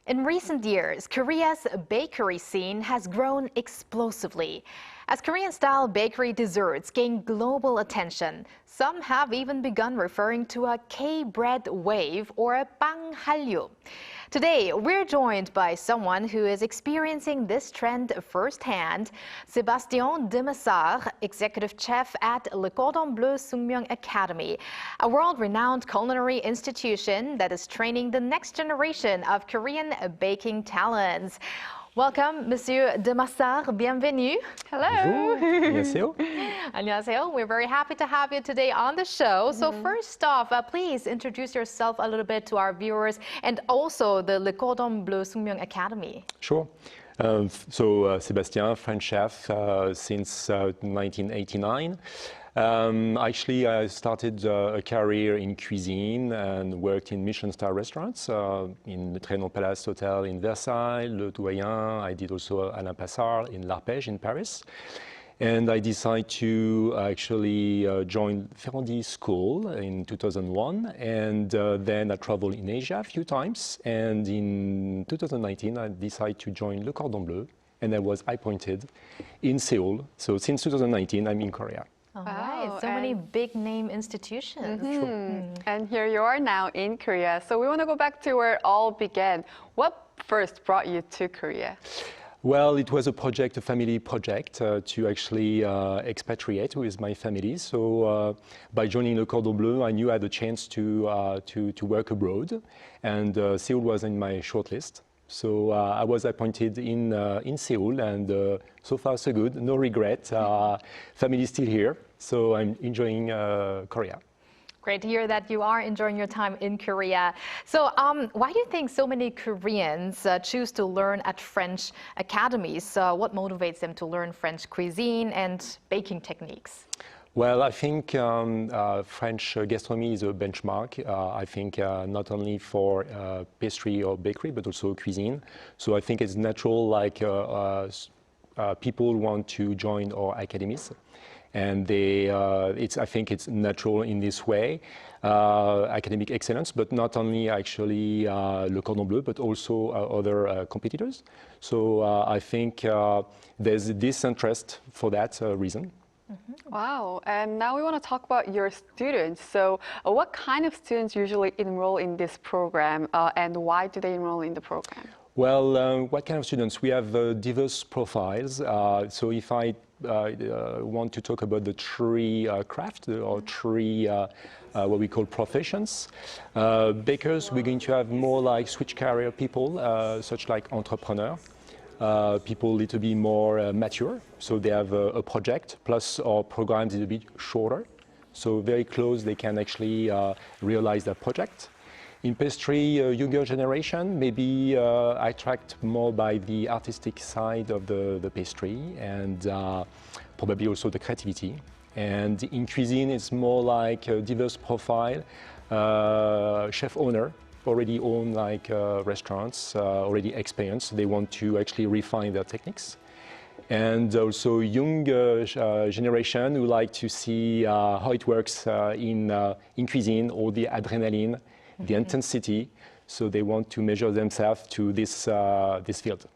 In recent years, Korea's bakery scene has grown explosively. As Korean-style bakery desserts gain global attention, some have even begun referring to a K-bread wave or a ppang Hallyu. Today, we're joined by someone who is experiencing this trend firsthand, Sébastien De Massard, executive chef at Cordon Bleu-Sookmyung Academy, a world-renowned culinary institution that is training the next generation of Korean baking talents. Welcome, Monsieur De Massard. Bienvenue. Hello. Bonjour. 안녕하세요. We're very happy to have you today on the show. So first off, please introduce yourself a little bit to our viewers and also the Cordon Bleu-Sookmyung Academy. Sure. Sebastian, French chef since 1989. Actually, I started a career in cuisine and worked in Michelin-star restaurants in the Trianon Palace Hotel in Versailles, Le Doyen. I did also Alain Passard in L'Arpège in Paris. And I decided to actually join Ferrandi School in 2001. And then I traveled in Asia a few times. And in 2019, I decided to join Le Cordon Bleu. And I was appointed in Seoul. So since 2019, I'm in Korea. All right, so many big name institutions. And here you are now in Korea. So we want to go back to where it all began. What first brought you to Korea? Well, it was a project, a family project, to actually expatriate with my family. So by joining Le Cordon Bleu, I knew I had a chance to work abroad, and Seoul was in my shortlist. So I was appointed in Seoul, and so far so good, no regret. Family is still here, so I'm enjoying Korea. Great to hear that you are enjoying your time in Korea. So why do you think so many Koreans choose to learn at French academies? What motivates them to learn French cuisine and baking techniques? Well, I think French gastronomy is a benchmark, I think not only for pastry or bakery, but also cuisine. So I think it's natural, like people want to join our academies. And I think it's natural in this way, academic excellence, but not only actually Le Cordon Bleu, but also other competitors. So I think there's this interest for that reason. Wow, and now we want to talk about your students. So what kind of students usually enroll in this program and why do they enroll in the program? Well, what kind of students? We have diverse profiles. So if I want to talk about the three craft or three what we call professions. Bakers, we're going to have more like switch career people, such like entrepreneur. People a little bit more mature, so they have a project, plus our programs is a bit shorter, so very close, they can actually realize their project. In pastry, younger generation, maybe attract more by the artistic side of the pastry and probably also the creativity. And in cuisine, it's more like a diverse profile, chef owner, already own like restaurants, already experienced. They want to actually refine their techniques. And also young generation who like to see how it works in cuisine, or the adrenaline, the intensity. So they want to measure themselves to this field.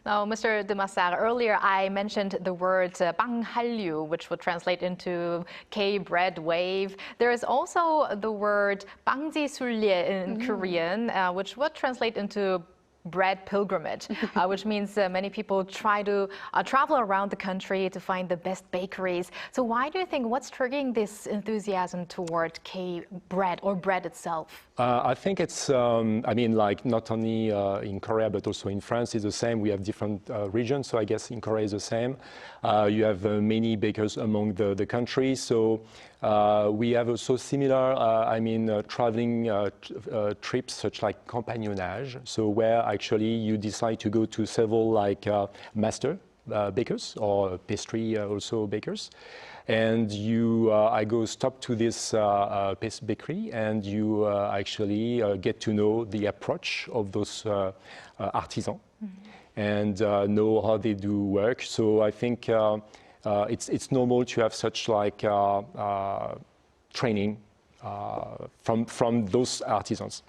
Now, Mr. De Massard, earlier I mentioned the word ppang Hallyu, which would translate into K-bread wave. There is also the word 빵지 순례 in Korean, which would translate into bread pilgrimage, which means many people try to travel around the country to find the best bakeries. So why do you think, what's triggering this enthusiasm toward K-bread or bread itself? I think it's, I mean, like not only in Korea, but also in France is the same. We have different regions, so I guess in Korea is the same. You have many bakers among the country, so we have also similar, I mean, traveling trips such like compagnonnage, so where actually you decide to go to several like master bakers or pastry also bakers. And I go stop to this bakery, and you actually get to know the approach of those artisans and know how they do work. So I think it's normal to have such like training from those artisans.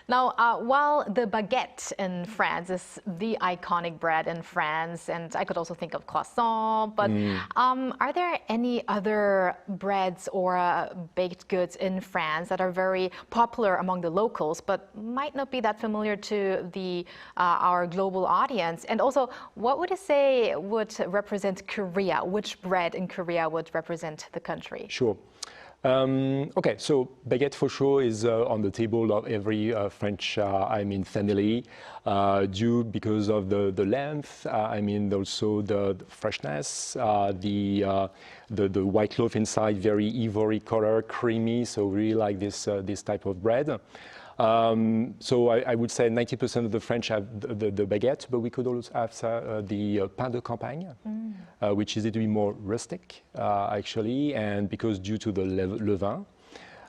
Now, while the baguette in France is the iconic bread in France, and I could also think of croissant, but are there any other breads or baked goods in France that are very popular among the locals, but might not be that familiar to our global audience? And also, what would you say would represent Korea? Which bread in Korea would represent the country? Sure. Okay, so baguette for sure is on the table of every French, family, because of the length. Also the freshness, the white loaf inside, very ivory color, creamy. So really like this type of bread. So I would say 90% of the French have the baguette, but we could also have the pain de campagne, which is a little bit more rustic, actually, and because due to the levain.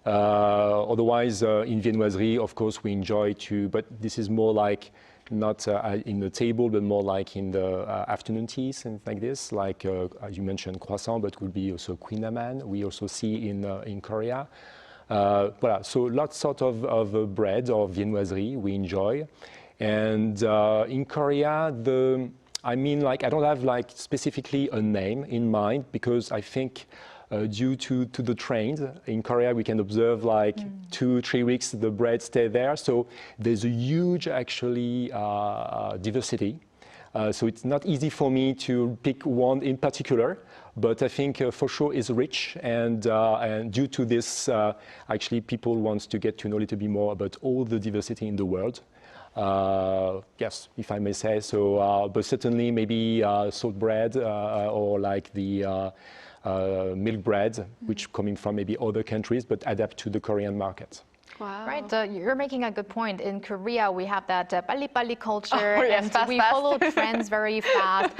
Otherwise, in viennoiserie, of course, we enjoy but this is more like not in the table, but more like in the afternoon teas and like this, like as you mentioned, croissant, but could be also quinaman. We also see in Korea. So lots sort of bread or viennoiserie we enjoy. And in Korea, I don't have specifically a name in mind, because I think due to the trend in Korea, we can observe 2-3 weeks the bread stay there. So there's a huge actually diversity. So it's not easy for me to pick one in particular. But I think for sure is rich, and due to this, actually people want to get to know a little bit more about all the diversity in the world. Yes, if I may say so. But certainly maybe salt bread or like the milk bread, which coming from maybe other countries, but adapt to the Korean market. Wow. Right, you're making a good point. In Korea, we have that 빨리빨리 culture, and fast, we fast. follow trends very fast.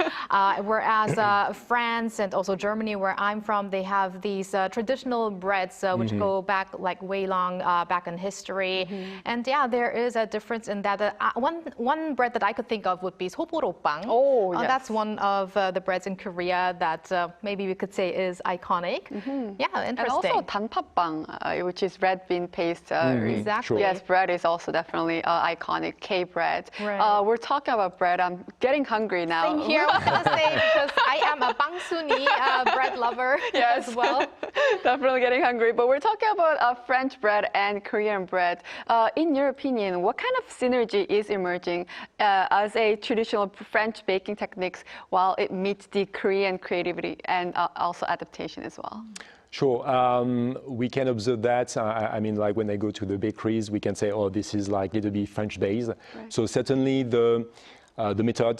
Whereas France and also Germany, where I'm from, they have these traditional breads which go back way long back in history. And yeah, there is a difference in that. One bread that I could think of would be 소보로빵. Oh, yes. That's one of the breads in Korea that maybe we could say is iconic. Yeah, interesting. And also 단팥빵, which is red bean paste. Exactly. Sure. Yes, bread is also definitely iconic. KBread. Right. We're talking about bread. I'm getting hungry now. Same here, I was going to say, because I am a bangsuni bread lover as well. Definitely getting hungry. But we're talking about French bread and Korean bread. In your opinion, what kind of synergy is emerging as a traditional French baking techniques while it meets the Korean creativity and also adaptation as well? Sure, we can observe that. When I go to the bakeries, we can say, oh, this is like little bit French based. Right. So certainly the method,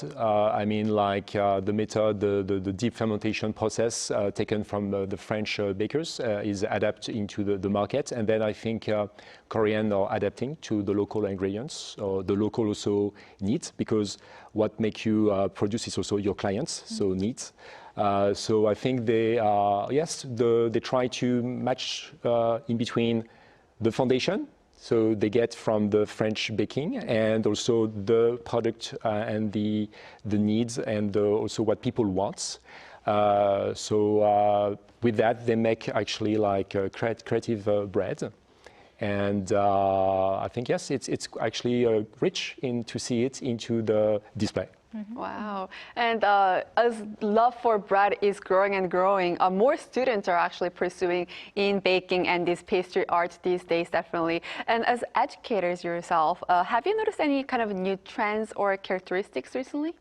the deep fermentation process taken from the French bakers is adapted into the market. And then I think Korean are adapting to the local ingredients or the local also needs, because what make you produce is also your clients, so needs. So I think they try to match in between the foundation, so they get from the French baking, and also the product and the needs, and also what people want. With that, they make actually creative bread. And I think, yes, it's actually rich to see it into the display. Wow. And as love for bread is growing and growing, more students are actually pursuing in baking and this pastry art these days, definitely. And as educators yourself, have you noticed any kind of new trends or characteristics recently?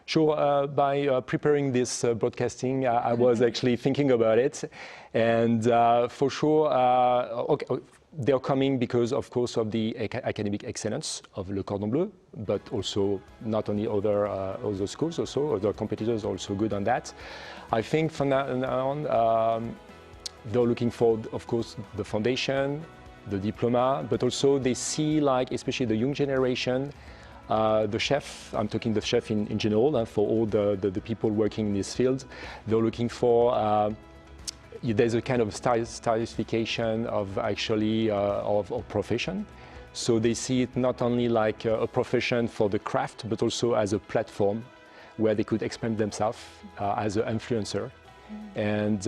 Sure. By preparing this broadcasting, I was actually thinking about it. And for sure, they're coming because, of course, of the academic excellence of Le Cordon Bleu, but also not only other schools, also other competitors are also good on that. I think from now on, they're looking for, of course, the foundation, the diploma, but also they see, especially the young generation, the chef, I'm talking the chef in general, for all the people working in this field, they're looking for there's a kind of stylification of actually of profession. So they see it not only like a profession for the craft, but also as a platform where they could express themselves as an influencer. And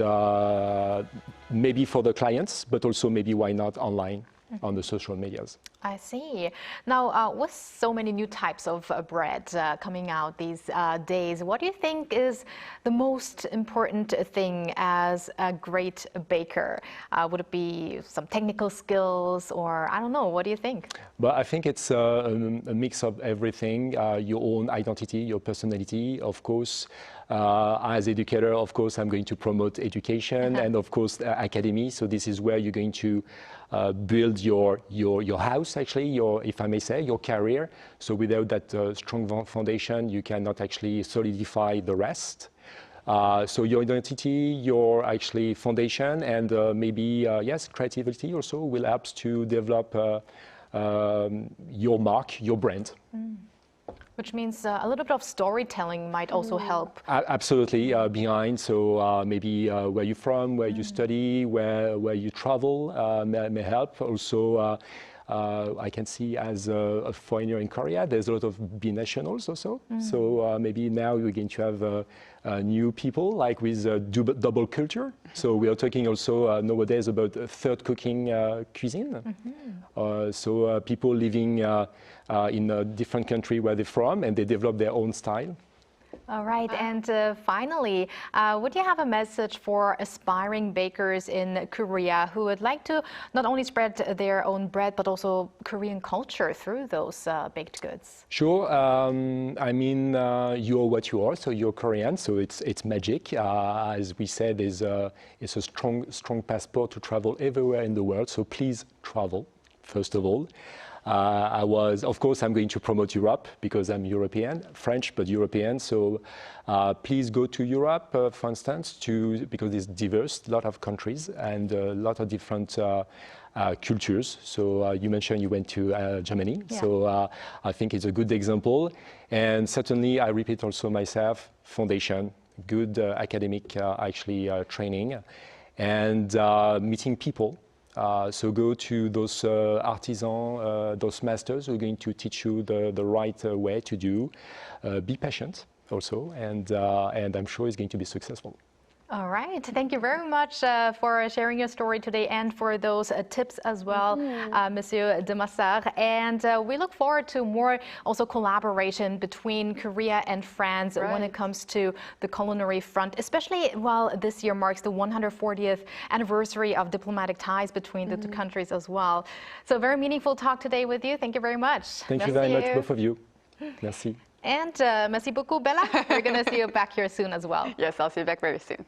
maybe for the clients, but also maybe why not online. on the social medias. I see. Now, with so many new types of bread coming out these days, what do you think is the most important thing as a great baker? Would it be some technical skills, or I don't know, what do you think? But I think it's a mix of everything, your own identity, your personality, of course. As educator, of course, I'm going to promote education and, of course, academy. So this is where you're going to build your house, actually, if I may say, your career. So without that strong foundation, you cannot actually solidify the rest. So your identity, your actually foundation, and maybe, yes, creativity also will help to develop your mark, your brand. Which means a little bit of storytelling might also help. Absolutely, behind. So maybe where you're from, where you study, where you travel may help. Also, I can see as a foreigner in Korea, there's a lot of binationals also. So maybe now you're going to have new people like with double culture. So we are talking also nowadays about third cooking cuisine. So people living in a different country where they're from, and they develop their own style. All right, and finally, would you have a message for aspiring bakers in Korea who would like to not only spread their own bread, but also Korean culture through those baked goods? Sure. I mean, you're what you are, so you're Korean, so it's magic. As we said, it's a strong passport to travel everywhere in the world, so please travel, first of all. Of course, I'm going to promote Europe because I'm European, French, but European. So please go to Europe, for instance, because it's diverse, a lot of countries and a lot of different cultures. So you mentioned you went to Germany. Yeah. So I think it's a good example. And certainly, I repeat also myself, foundation, good academic training, and meeting people. So go to those artisans, those masters who are going to teach you the right way to do. Be patient also, and I'm sure it's going to be successful. All right. Thank you very much for sharing your story today and for those tips as well, Monsieur De Massard. And we look forward to more also collaboration between Korea and France when it comes to the culinary front, especially while this year marks the 140th anniversary of diplomatic ties between the two countries as well. So very meaningful talk today with you. Thank you very much. Thank you very much, both of you. Merci. And merci beaucoup, Bella. We're going to see you back here soon as well. Yes, I'll see you back very soon.